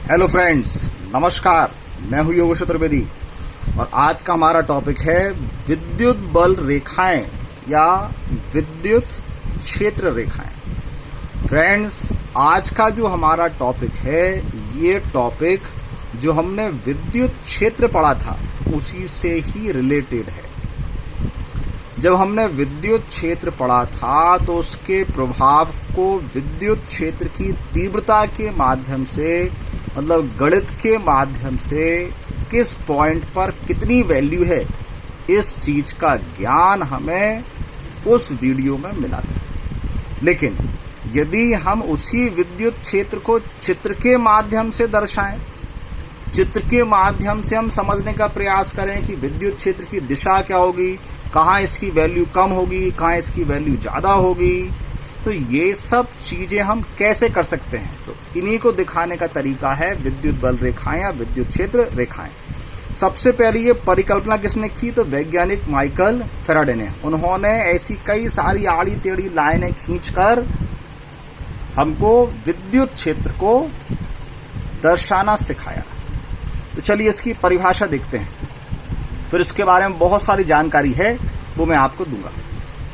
Hello friends, नमस्कार। मैं हूं योगेश चतुर्वेदी और आज का हमारा टॉपिक है विद्युत बल रेखाएं या विद्युत क्षेत्र रेखाएं। फ्रेंड्स, आज का जो हमारा टॉपिक है, ये टॉपिक जो हमने विद्युत क्षेत्र पढ़ा था उसी से ही रिलेटेड है। जब हमने विद्युत क्षेत्र पढ़ा था तो उसके प्रभाव को विद्युत क्षेत्र की तीव्रता के माध्यम से, मतलब गणित के माध्यम से, किस पॉइंट पर कितनी वैल्यू है, इस चीज का ज्ञान हमें उस वीडियो में मिला था। लेकिन यदि हम उसी विद्युत क्षेत्र को चित्र के माध्यम से दर्शाएं, चित्र के माध्यम से हम समझने का प्रयास करें कि विद्युत क्षेत्र की दिशा क्या होगी, कहाँ इसकी वैल्यू कम होगी, कहाँ इसकी वैल्यू ज्यादा होगी, तो ये सब चीजें हम कैसे कर सकते हैं। तो इन्हीं को दिखाने का तरीका है विद्युत बल रेखाएं या विद्युत क्षेत्र रेखाएं। सबसे पहले ये परिकल्पना किसने की, तो वैज्ञानिक माइकल फैराडे ने। उन्होंने ऐसी कई सारी आड़ी टेढ़ी लाइनें खींचकर हमको विद्युत क्षेत्र को दर्शाना सिखाया। तो चलिए इसकी परिभाषा देखते हैं, फिर इसके बारे में बहुत सारी जानकारी है वो मैं आपको दूंगा।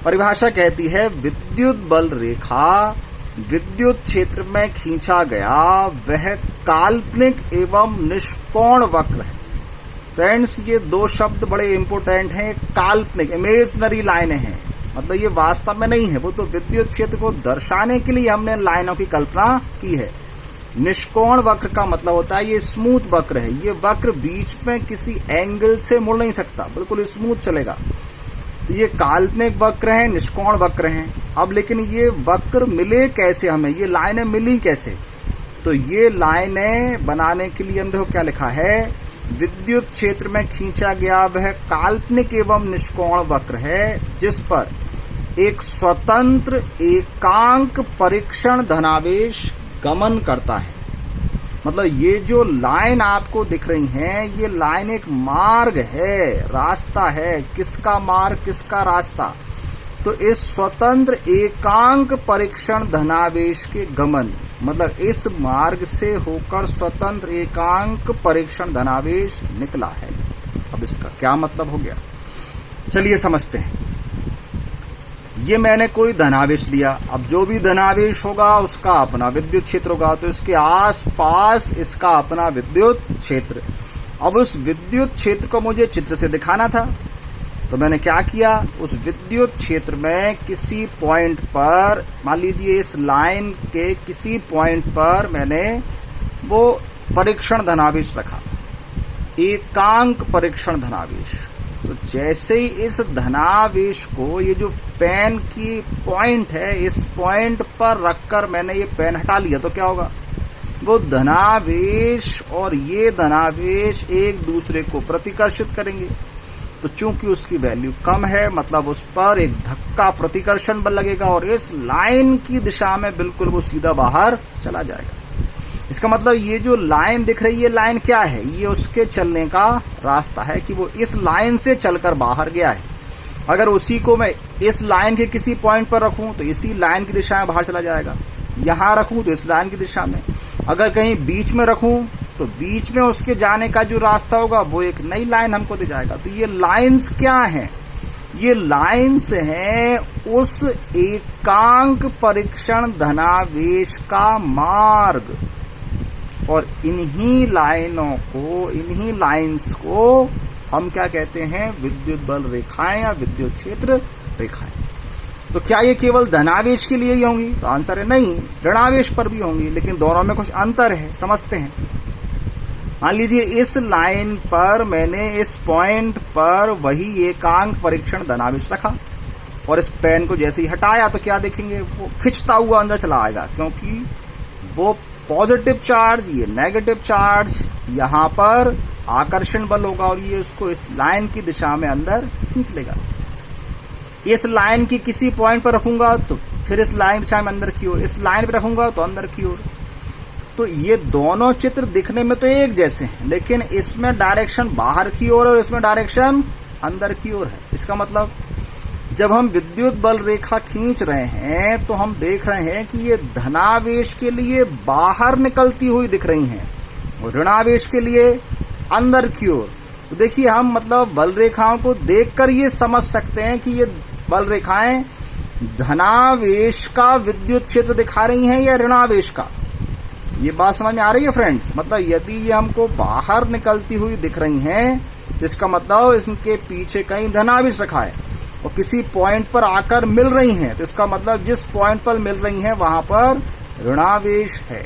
परिभाषा कहती है, विद्युत बल रेखा विद्युत क्षेत्र में खींचा गया वह काल्पनिक एवं निष्कोण वक्र है। फ्रेंड्स, ये दो शब्द बड़े इंपोर्टेंट हैं। काल्पनिक, इमेजिनरी लाइनें हैं, मतलब ये वास्तव में नहीं है, वो तो विद्युत क्षेत्र को दर्शाने के लिए हमने लाइनों की कल्पना की है। निष्कोण वक्र का मतलब होता है ये स्मूथ वक्र है, ये वक्र बीच में किसी एंगल से मुड़ नहीं सकता, बिल्कुल स्मूथ चलेगा। तो ये काल्पनिक वक्र हैं, निष्कोण वक्र हैं। अब लेकिन ये वक्र मिले कैसे हमें, ये लाइनें मिली कैसे? तो ये लाइनें बनाने के लिए हम देखो क्या लिखा है, विद्युत क्षेत्र में खींचा गया वह काल्पनिक एवं निष्कोण वक्र है जिस पर एक स्वतंत्र एकांक परीक्षण धनावेश गमन करता है। मतलब ये जो लाइन आपको दिख रही हैं, ये लाइन एक मार्ग है, रास्ता है। किसका मार्ग, किसका रास्ता? तो इस स्वतंत्र एकांक परीक्षण धनावेश के गमन, मतलब इस मार्ग से होकर स्वतंत्र एकांक परीक्षण धनावेश निकला है। अब इसका क्या मतलब हो गया, चलिए समझते हैं। ये मैंने कोई धनावेश लिया, अब जो भी धनावेश होगा उसका अपना विद्युत क्षेत्र होगा, तो इसके आसपास इसका अपना विद्युत क्षेत्र। अब उस विद्युत क्षेत्र को मुझे चित्र से दिखाना था, तो मैंने क्या किया, उस विद्युत क्षेत्र में किसी पॉइंट पर, मान लीजिए इस लाइन के किसी पॉइंट पर मैंने वो परीक्षण धनावेश रखा, एकांक परीक्षण धनावेश। तो जैसे ही इस धनावेश को, ये जो पेन की पॉइंट है, इस पॉइंट पर रखकर मैंने ये पेन हटा लिया, तो क्या होगा, वो धनावेश और ये धनावेश एक दूसरे को प्रतिकर्षित करेंगे। तो चूंकि उसकी वैल्यू कम है, मतलब उस पर एक धक्का प्रतिकर्षण बल लगेगा और इस लाइन की दिशा में बिल्कुल वो सीधा बाहर चला जाएगा। इसका मतलब ये जो लाइन दिख रही है, लाइन क्या है, ये उसके चलने का रास्ता है कि वो इस लाइन से चलकर बाहर गया है। अगर उसी को मैं इस लाइन के किसी पॉइंट पर रखूं तो इसी लाइन की दिशा में बाहर चला जाएगा, यहां रखूं तो इस लाइन की दिशा में, अगर कहीं बीच में रखूं तो बीच में उसके जाने का जो रास्ता होगा वो एक नई लाइन हमको दे जाएगा। तो ये लाइन्स क्या हैं, ये लाइन्स हैं उस एकांक परीक्षण धनावेश का मार्ग। और इन्हीं लाइन्स को हम क्या कहते हैं, विद्युत बल रेखाएं या विद्युत क्षेत्र रेखाएं। तो क्या ये केवल धनावेश के लिए ही होंगी, तो आंसर है नहीं, ऋणावेश पर भी होंगी, लेकिन दोनों में कुछ अंतर है, समझते हैं। मान लीजिए इस लाइन पर मैंने इस पॉइंट पर वही एकांक परीक्षण धनावेश रखा और इस पेन को जैसे ही हटाया तो क्या देखेंगे, वो खिंचता हुआ अंदर चला आएगा, क्योंकि वो पॉजिटिव चार्ज, ये नेगेटिव चार्ज, यहाँ पर आकर्षण बल होगा और ये उसको इस लाइन की दिशा में अंदर खींच लेगा। इस लाइन की किसी पॉइंट पर रखूंगा तो फिर इस लाइन दिशा में अंदर की ओर, इस लाइन पर रखूंगा तो अंदर की ओर। तो ये दोनों चित्र दिखने में तो एक जैसे हैं, लेकिन इसमें डायरेक्शन बाहर की ओर और इसमें डायरेक्शन अंदर की ओर है। इसका मतलब जब हम विद्युत बल रेखा खींच रहे हैं तो हम देख रहे हैं कि ये धनावेश के लिए बाहर निकलती हुई दिख रही हैं और ऋणावेश के लिए अंदर की ओर। तो देखिए हम मतलब बल रेखाओं को देखकर ये समझ सकते हैं कि ये बल रेखाएं धनावेश का विद्युत क्षेत्र दिखा रही हैं या ऋणावेश का। ये बात समझ में आ रही है फ्रेंड्स? मतलब यदि ये हमको बाहर निकलती हुई दिख रही हैं तो इसका मतलब इसके पीछे कहीं धनावेश रखा है, और किसी पॉइंट पर आकर मिल रही हैं तो इसका मतलब जिस पॉइंट पर मिल रही हैं वहां पर ऋणावेश है।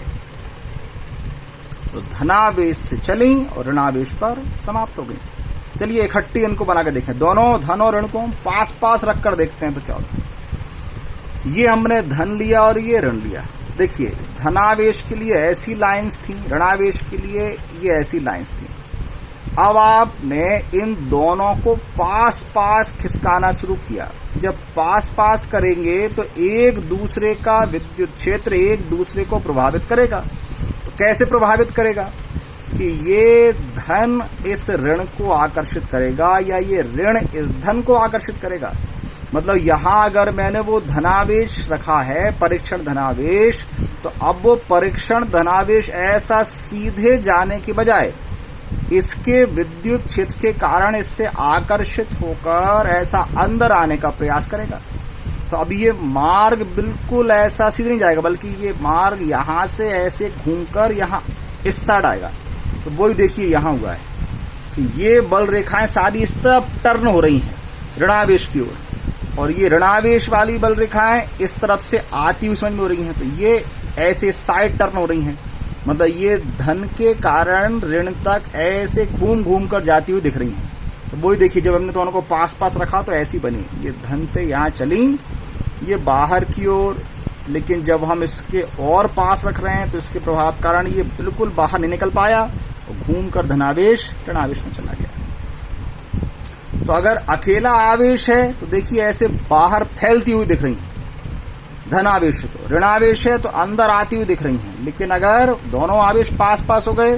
तो धनावेश से चली और ऋणावेश पर समाप्त हो गई। चलिए इकट्ठी इनको बना के देखें। दोनों धन और ऋण को हम पास पास रखकर देखते हैं तो क्या होता है। ये हमने धन लिया और ये ऋण लिया। देखिए धनावेश के लिए ऐसी लाइंस थी, ऋणावेश के लिए ये ऐसी लाइंस थी। अब आपने इन दोनों को पास पास खिसकाना शुरू किया। जब पास पास करेंगे तो एक दूसरे का विद्युत क्षेत्र एक दूसरे को प्रभावित करेगा। तो कैसे प्रभावित करेगा कि ये धन इस ऋण को आकर्षित करेगा या ये ऋण इस धन को आकर्षित करेगा। मतलब यहां अगर मैंने वो धनावेश रखा है, परीक्षण धनावेश, तो अब वो परीक्षण धनावेश ऐसा सीधे जाने की बजाय इसके विद्युत क्षेत्र के कारण इससे आकर्षित होकर ऐसा अंदर आने का प्रयास करेगा। तो अब ये मार्ग बिल्कुल ऐसा सीधे नहीं जाएगा, बल्कि ये मार्ग यहां से ऐसे घूमकर यहां इस साइड आएगा। तो वही देखिए यहां हुआ है कि ये बल रेखाएं सारी इस तरफ टर्न हो रही हैं ऋणावेश की ओर, और ये ऋणावेश वाली बल रेखाएं इस तरफ से आती हुई समझ में हो रही हैं। तो ये ऐसे साइड टर्न हो रही हैं, मतलब ये धन के कारण ऋण तक ऐसे घूम घूम कर जाती हुई दिख रही हैं। तो वही देखिए जब हमने दोनों को पास पास रखा तो ऐसी बनी। ये धन से यहाँ चली, ये बाहर की ओर, लेकिन जब हम इसके और पास रख रहे हैं तो इसके प्रभाव कारण ये बिल्कुल बाहर नहीं निकल पाया और घूम कर धनावेश ऋणावेश में चला गया। तो अगर अकेला आवेश है तो देखिए ऐसे बाहर फैलती हुई दिख रही है धनावेश, तो ऋणावेश है तो अंदर आती हुई दिख रही हैं। लेकिन अगर दोनों आवेश पास पास हो गए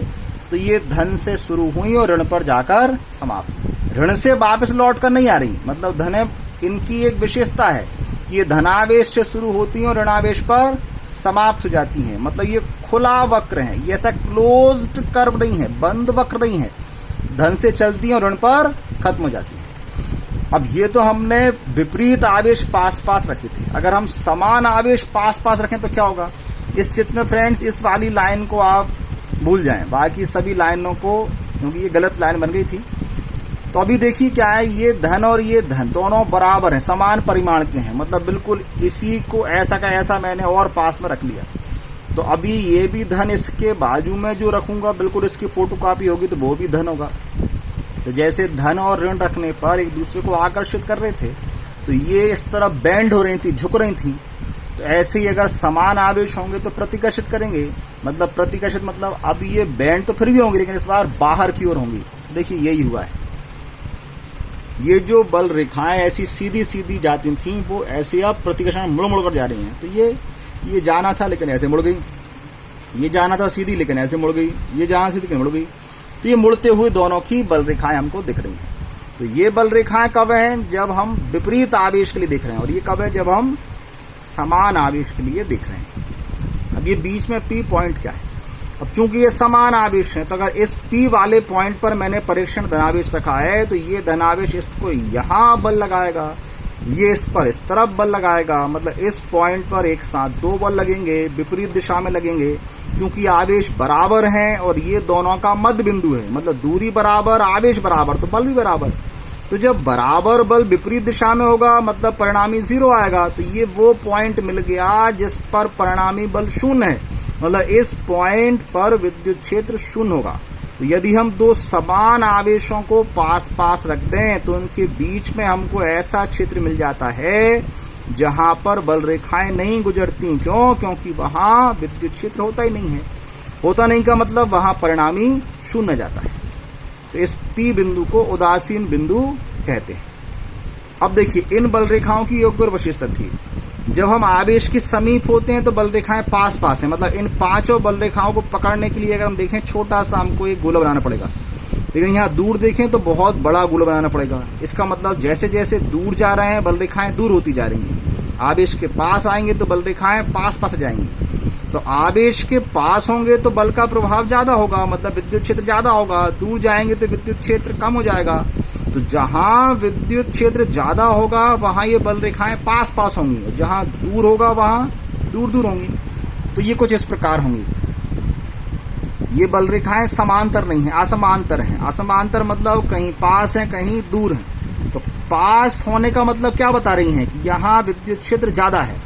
तो ये धन से शुरू हुई और ऋण पर जाकर समाप्त। ऋण से वापस लौट कर नहीं आ रही, मतलब धन इनकी एक विशेषता है कि ये धनावेश से शुरू होती हैं और ऋणावेश पर समाप्त हो जाती हैं। मतलब ये खुला वक्र है, ये ऐसा क्लोज्ड कर्व नहीं है, बंद वक्र नहीं है। धन से चलती हैं और ऋण पर खत्म हो जाती है। अब ये तो हमने विपरीत आवेश पास पास रखे थे। अगर हम समान आवेश पास पास रखें तो क्या होगा? इस चित्र में फ्रेंड्स इस वाली लाइन को आप भूल जाएं, बाकी सभी लाइनों को, क्योंकि ये गलत लाइन बन गई थी। तो अभी देखिए क्या है, ये धन और ये धन दोनों बराबर हैं, समान परिमाण के हैं। मतलब बिल्कुल इसी को ऐसा का ऐसा मैंने और पास में रख लिया। तो अभी ये भी धन इसके बाजू में जो रखूंगा बिल्कुल इसकी फोटोकॉपी होगी तो वो भी धन होगा। तो जैसे धन और ऋण रखने पर एक दूसरे को आकर्षित कर रहे थे तो ये इस तरफ बेंड हो रही थी, झुक रही थी। तो ऐसे ही अगर समान आवेश होंगे तो प्रतिकर्षित करेंगे। मतलब प्रतिकर्षित मतलब अब ये बेंड तो फिर भी होंगे लेकिन इस बार बाहर की ओर होंगी। देखिए यही हुआ है। ये जो बल रेखाएं ऐसी सीधी सीधी जाती थी वो ऐसे अब प्रतिकर्षण मुड़ मुड़ कर जा रही हैं। तो ये जाना था लेकिन ऐसे मुड़ गई, ये जाना था सीधी लेकिन ऐसे मुड़ गई, ये जाना सीधी लेकिन मुड़ गई। तो ये मुड़ते हुए दोनों की बल रेखाएं हमको दिख रही हैं। तो ये बल रेखाएं कब हैं? जब हम विपरीत आवेश के लिए देख रहे हैं, और ये कब है? जब हम समान आवेश के लिए देख रहे हैं। अब ये बीच में P पॉइंट क्या है? अब चूंकि ये समान आवेश है तो अगर इस P वाले पॉइंट पर मैंने परीक्षण धनावेश रखा है तो ये धनावेश इसको यहां बल लगाएगा, ये इस पर इस तरफ बल लगाएगा। मतलब इस पॉइंट पर एक साथ दो बल लगेंगे, विपरीत दिशा में लगेंगे। क्योंकि आवेश बराबर हैं और ये दोनों का मध्य बिंदु है, मतलब दूरी बराबर, आवेश बराबर, तो बल भी बराबर। तो जब बराबर बल विपरीत दिशा में होगा मतलब परिणामी 0 आएगा। तो ये वो पॉइंट मिल गया जिस पर परिणामी बल 0 है, मतलब इस पॉइंट पर विद्युत क्षेत्र 0 होगा। तो यदि हम दो समान आवेशों को पास पास रख दें तो उनके बीच में हमको ऐसा क्षेत्र मिल जाता है जहां पर बल रेखाएं नहीं गुजरती। क्यों? क्योंकि वहां विद्युत क्षेत्र होता ही नहीं है। होता नहीं का मतलब वहां परिणामी 0 जाता है। तो इस P बिंदु को उदासीन बिंदु कहते हैं। अब देखिए इन बल रेखाओं की एक और विशेषता थी, जब हम आवेश के समीप होते हैं तो बल रेखाएं पास पास हैं। मतलब इन पांचों बल रेखाओं को पकड़ने के लिए अगर हम देखें छोटा सा हमको एक गोला बनाना पड़ेगा, लेकिन यहाँ दूर देखें तो बहुत बड़ा गोला बनाना पड़ेगा। इसका मतलब जैसे जैसे दूर जा रहे हैं बल रेखाएं दूर होती जा रही हैं, आवेश के पास आएंगे तो बल रेखाएं पास पास जाएंगी। तो आवेश के पास होंगे तो बल का प्रभाव ज्यादा होगा, मतलब विद्युत क्षेत्र ज्यादा होगा। दूर जाएंगे तो विद्युत क्षेत्र कम हो जाएगा। तो जहां विद्युत क्षेत्र ज्यादा होगा वहां ये बल रेखाएं पास पास होंगी, जहां दूर होगा वहां दूर दूर होंगी। तो ये कुछ इस प्रकार होंगी। ये बल रेखाएं समांतर नहीं है, असमांतर हैं। असमांतर मतलब कहीं पास है कहीं दूर है। तो पास होने का मतलब क्या बता रही हैं कि यहाँ विद्युत क्षेत्र ज्यादा है,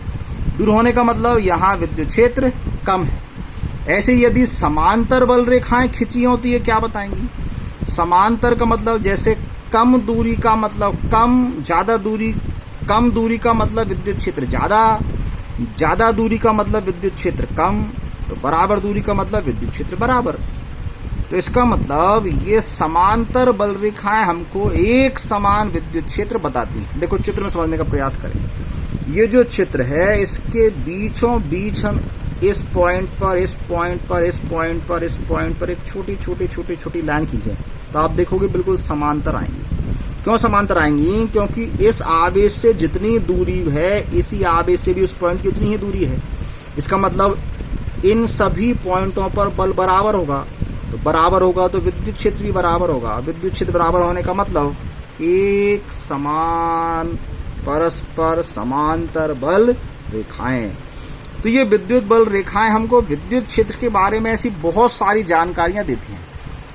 दूर होने का मतलब यहाँ विद्युत क्षेत्र कम है। ऐसे यदि समांतर बल रेखाएं खिंची हो तो ये क्या बताएंगी? समांतर का मतलब जैसे कम दूरी का मतलब कम, ज्यादा दूरी, कम दूरी का मतलब विद्युत क्षेत्र ज्यादा, ज्यादा दूरी का मतलब विद्युत क्षेत्र कम, तो बराबर दूरी का मतलब विद्युत क्षेत्र बराबर। तो इसका मतलब ये समांतर बल रेखाएं हमको एक समान विद्युत क्षेत्र बताती हैं। देखो चित्र में समझने का प्रयास करें। ये जो चित्र है इसके बीचों बीच हम इस पॉइंट पर, इस पॉइंट पर, इस पॉइंट पर, इस पॉइंट पर एक छोटी छोटी छोटी छोटी लाइन खींचे तो आप देखोगे बिल्कुल समांतर आएंगी। क्यों समांतर आएंगी? क्योंकि इस आवेश से जितनी दूरी है इसी आवेश से भी उस पॉइंट की उतनी ही दूरी है। इसका मतलब इन सभी पॉइंटों पर बल बराबर होगा। तो बराबर होगा तो विद्युत क्षेत्र भी बराबर होगा। विद्युत क्षेत्र बराबर होने का मतलब एक समान परस्पर समांतर बल रेखाएं। तो ये विद्युत बल रेखाएं हमको विद्युत क्षेत्र के बारे में ऐसी बहुत सारी जानकारियां देती हैं।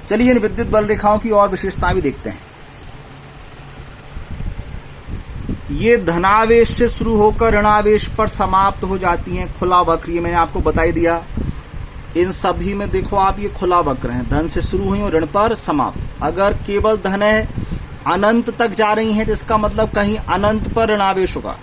चलिए इन विद्युत बल रेखाओं की और विशेषताएं भी देखते हैं। ये धनावेश से शुरू होकर ऋणावेश पर समाप्त हो जाती हैं। खुला वक्र, ये मैंने आपको बता ही दिया। इन सभी में देखो आप, ये खुला वक्र है, धन से शुरू हुई और ऋण पर समाप्त। अगर केवल धन है, अनंत तक जा रही है तो इसका मतलब कहीं अनंत पर ऋणावेश होगा।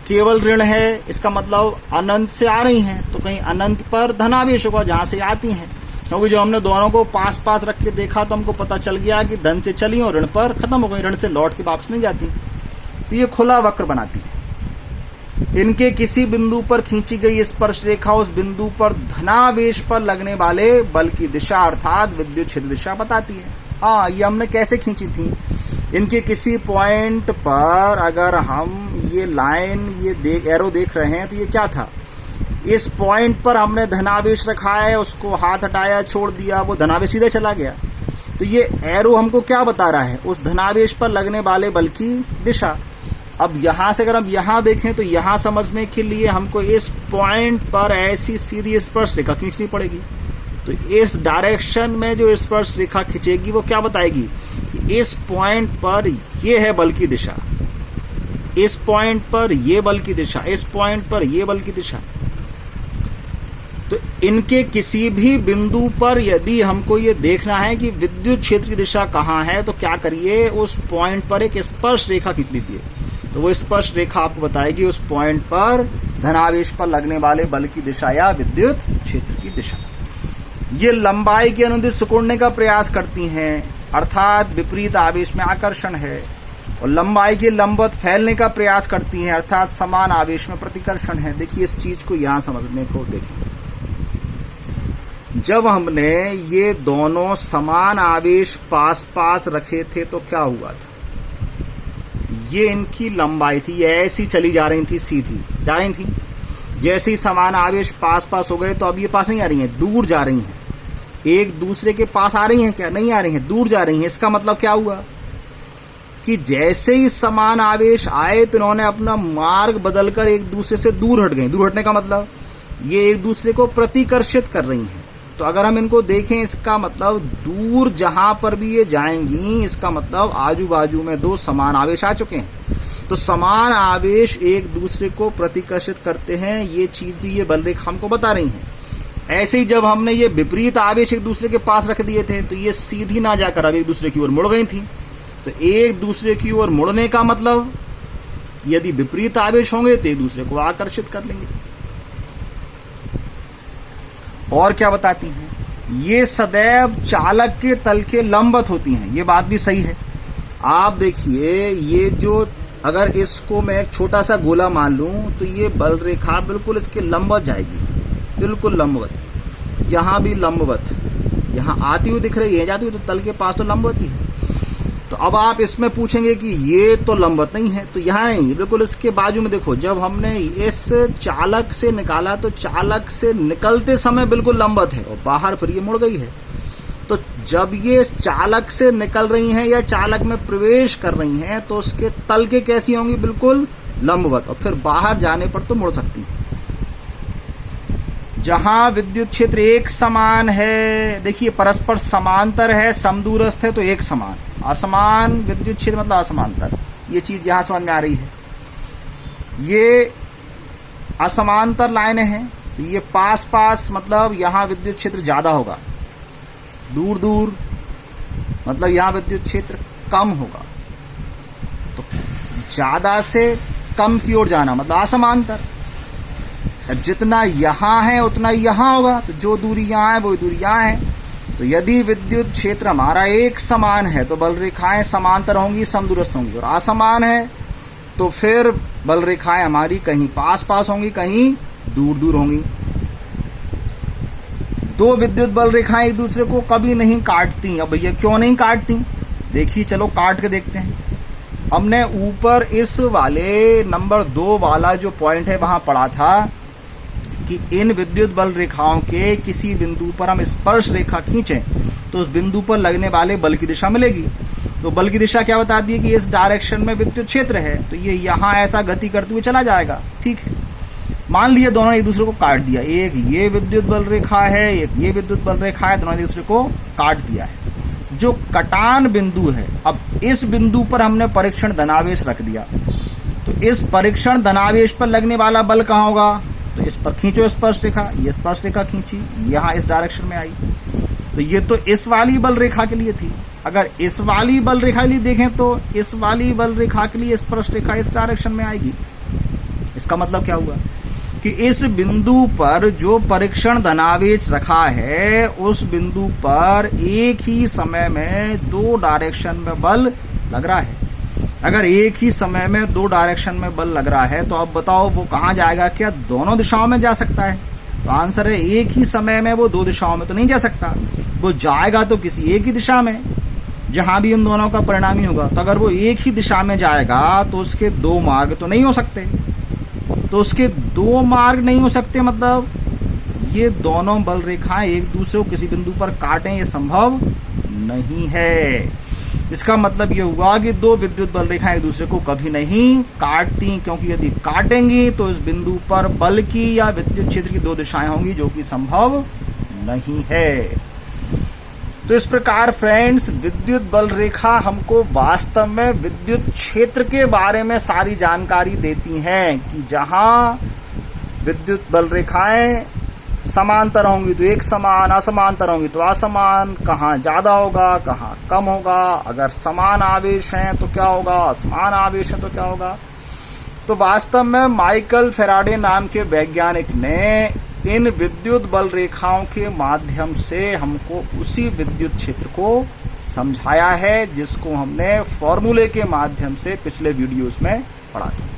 केवल ऋण है, इसका मतलब अनंत से आ रही हैं तो कहीं अनंत पर धनावेश होगा जहां से आती हैं। क्योंकि जो हमने दोनों को पास पास रख के देखा तो हमको पता चल गया कि धन से चली और ऋण पर खत्म हो गई, ऋण से लौट के वापस नहीं जाती। तो ये खुला वक्र बनाती है। इनके किसी बिंदु पर खींची गई स्पर्श रेखा उस बिंदु पर धनावेश पर लगने वाले बल की दिशा अर्थात विद्युत क्षेत्र दिशा बताती है। हाँ, ये हमने कैसे खींची थी? इनके किसी पॉइंट पर अगर हम ये लाइन, ये एरो देख रहे हैं तो ये क्या था? इस पॉइंट पर हमने धनावेश रखा है, उसको हाथ हटाया, छोड़ दिया, वो धनावेश सीधे चला गया। तो ये एरो हमको क्या बता रहा है? उस धनावेश पर लगने वाले बल की दिशा। अब यहां से अगर हम यहां देखें तो यहां समझने के लिए हमको इस पॉइंट पर ऐसी सीधी स्पर्श रेखा खींचनी पड़ेगी। तो इस डायरेक्शन में जो स्पर्श रेखा खींचेगी वो क्या बताएगी? इस पॉइंट पर ये है बल की दिशा, इस पॉइंट पर ये बल की दिशा, इस पॉइंट पर ये बल की दिशा। तो इनके किसी भी बिंदु पर यदि हमको ये देखना है कि विद्युत क्षेत्र की दिशा कहाँ है तो क्या करिए, उस पॉइंट पर एक स्पर्श रेखा खींच लीजिए। तो वो स्पर्श रेखा आपको बताएगी उस पॉइंट पर धनावेश पर लगने वाले बल की दिशा या विद्युत क्षेत्र की दिशा। ये लंबाई के अनुदिश सिकुड़ने का प्रयास करती हैं, अर्थात विपरीत आवेश में आकर्षण है, और लंबाई के लंबवत फैलने का प्रयास करती हैं, अर्थात समान आवेश में प्रतिकर्षण है। देखिए इस चीज को यहां समझने को देखें। जब हमने ये दोनों समान आवेश पास पास रखे थे तो क्या हुआ था? ये इनकी लंबाई थी, ये ऐसी चली जा रही थी, सीधी जा रही थी। जैसे ही समान आवेश पास पास हो गए तो अब ये पास नहीं आ रही हैं, दूर जा रही हैं। एक दूसरे के पास आ रही हैं क्या? नहीं आ रही हैं, दूर जा रही हैं। इसका मतलब क्या हुआ कि जैसे ही समान आवेश आए तो इन्होंने अपना मार्ग बदलकर एक दूसरे से दूर हट गई। दूर हटने का मतलब ये एक दूसरे को प्रतिकर्षित कर रही हैं। तो अगर हम इनको देखें इसका मतलब दूर जहां पर भी ये जाएंगी, इसका मतलब आजू बाजू में दो समान आवेश आ चुके हैं। तो समान आवेश एक दूसरे को प्रतिकर्षित करते हैं, ये चीज भी ये बल रेखा हमको बता रही है। ऐसे ही जब हमने ये विपरीत आवेश एक दूसरे के पास रख दिए थे तो ये सीधी ना जाकर अब एक दूसरे की ओर मुड़ गई थी। तो एक दूसरे की ओर मुड़ने का मतलब यदि विपरीत आवेश होंगे तो एक दूसरे को आकर्षित कर लेंगे। और क्या बताती हैं? ये सदैव चालक के तल के लंबवत होती हैं। ये बात भी सही है। आप देखिए, ये जो अगर इसको मैं एक छोटा सा गोला मान लूं तो ये बल रेखा बिल्कुल इसके लंबवत जाएगी, बिल्कुल लंबवत। यहाँ भी लंबवत, यहाँ आती हुई दिख रही है, जाती हुई तो तल के पास तो लंबवत ही है। तो अब आप इसमें पूछेंगे कि ये तो लंबवत नहीं है, तो यहाँ नहीं, बिल्कुल इसके बाजू में देखो, जब हमने इस चालक से निकाला तो चालक से निकलते समय बिल्कुल लंबवत है और बाहर फिर ये मुड़ गई है। तो जब ये चालक से निकल रही हैं या चालक में प्रवेश कर रही हैं तो उसके तल के कैसी होंगी, बिल्कुल लंबवत, और फिर बाहर जाने पर तो मुड़ सकती है। जहां विद्युत क्षेत्र एक समान है, देखिए परस्पर समांतर है, समदूरस्थ है तो एक समान, असमान विद्युत क्षेत्र मतलब असमांतर, ये चीज यहां समझ में आ रही है। ये असमांतर लाइनें हैं तो ये पास पास मतलब यहां विद्युत क्षेत्र ज्यादा होगा, दूर दूर मतलब यहां विद्युत क्षेत्र कम होगा। तो ज्यादा से कम की ओर जाना मतलब असमांतर, जितना यहां है उतना यहां होगा, तो जो दूरी यहां है वो दूरी यहां है। तो यदि विद्युत क्षेत्र हमारा एक समान है तो बल रेखाएं समांतर होंगी, समदूरस्थ होंगी, और असमान है तो फिर बल रेखाएं हमारी कहीं पास पास होंगी, कहीं दूर दूर होंगी। दो विद्युत बल रेखाएं एक दूसरे को कभी नहीं काटती। अब भैया क्यों नहीं काटती, देखिए चलो काट के देखते हैं। हमने ऊपर इस वाले नंबर 2 वाला जो पॉइंट है वहां पढ़ा था कि इन विद्युत बल रेखाओं के किसी बिंदु पर हम स्पर्श रेखा खींचें तो उस बिंदु पर लगने वाले बल की दिशा मिलेगी। तो बल की दिशा क्या बता दी कि इस डायरेक्शन में विद्युत क्षेत्र है तो ये यहां ऐसा गति करते हुए चला जाएगा। ठीक है, मान लिया दोनों एक दूसरे को काट दिया, एक ये विद्युत बल रेखा है, एक ये विद्युत बल रेखा है, दोनों एक दूसरे को काट दिया है। जो कटान बिंदु है, अब इस बिंदु पर हमने परीक्षण धनावेश रख दिया, तो इस परीक्षण धनावेश पर लगने वाला बल कहाँ होगा, तो इस पर खींचो स्पर्श रेखा, ये स्पर्श रेखा खींची, यहाँ इस डायरेक्शन में आई। तो ये तो इस वाली बल रेखा के लिए थी। अगर इस वाली बल रेखा के लिए देखें तो इस वाली बल रेखा के लिए स्पर्श रेखा इस डायरेक्शन में आएगी। इसका मतलब क्या हुआ कि इस बिंदु पर जो परीक्षण धनावेश रखा है उस बिंदु पर एक ही समय में 2 डायरेक्शन में बल लग रहा है। अगर एक ही समय में 2 डायरेक्शन में बल लग रहा है तो अब बताओ वो कहाँ जाएगा, क्या दोनों दिशाओं में जा सकता है? तो आंसर है एक ही समय में वो 2 दिशाओं में तो नहीं जा सकता, वो जाएगा तो किसी एक ही दिशा में जहां भी उन दोनों का परिणाम ही होगा। तो अगर वो एक ही दिशा में जाएगा तो उसके 2 मार्ग तो नहीं हो सकते, तो उसके 2 मार्ग नहीं हो सकते मतलब ये दोनों बल रेखाएं एक दूसरे को किसी बिंदु पर काटें, ये संभव नहीं है। इसका मतलब ये हुआ कि 2 विद्युत बल रेखाएं एक दूसरे को कभी नहीं काटती, क्योंकि यदि काटेंगी तो इस बिंदु पर बल की या विद्युत क्षेत्र की 2 दिशाएं होंगी जो कि संभव नहीं है। तो इस प्रकार फ्रेंड्स, विद्युत बल रेखा हमको वास्तव में विद्युत क्षेत्र के बारे में सारी जानकारी देती हैं कि जहां विद्युत बल रेखाएं समांतर होंगी तो एक समान, असमांतर होंगी तो असमान, कहाँ ज्यादा होगा कहाँ कम होगा, अगर समान आवेश हैं तो क्या होगा, असमान आवेश है तो क्या होगा। तो वास्तव में माइकल फैराडे नाम के वैज्ञानिक ने इन विद्युत बल रेखाओं के माध्यम से हमको उसी विद्युत क्षेत्र को समझाया है जिसको हमने फॉर्मूले के माध्यम से पिछले वीडियोस में पढ़ा था।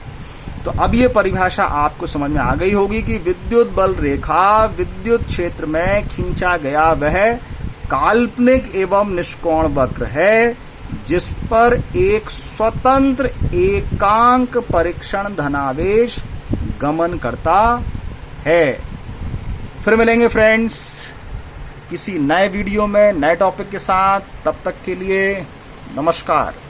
तो अब ये परिभाषा आपको समझ में आ गई होगी कि विद्युत बल रेखा विद्युत क्षेत्र में खींचा गया वह काल्पनिक एवं निष्कोण वक्र है जिस पर एक स्वतंत्र एकांक परीक्षण धनावेश गमन करता है। फिर मिलेंगे फ्रेंड्स किसी नए वीडियो में नए टॉपिक के साथ, तब तक के लिए नमस्कार।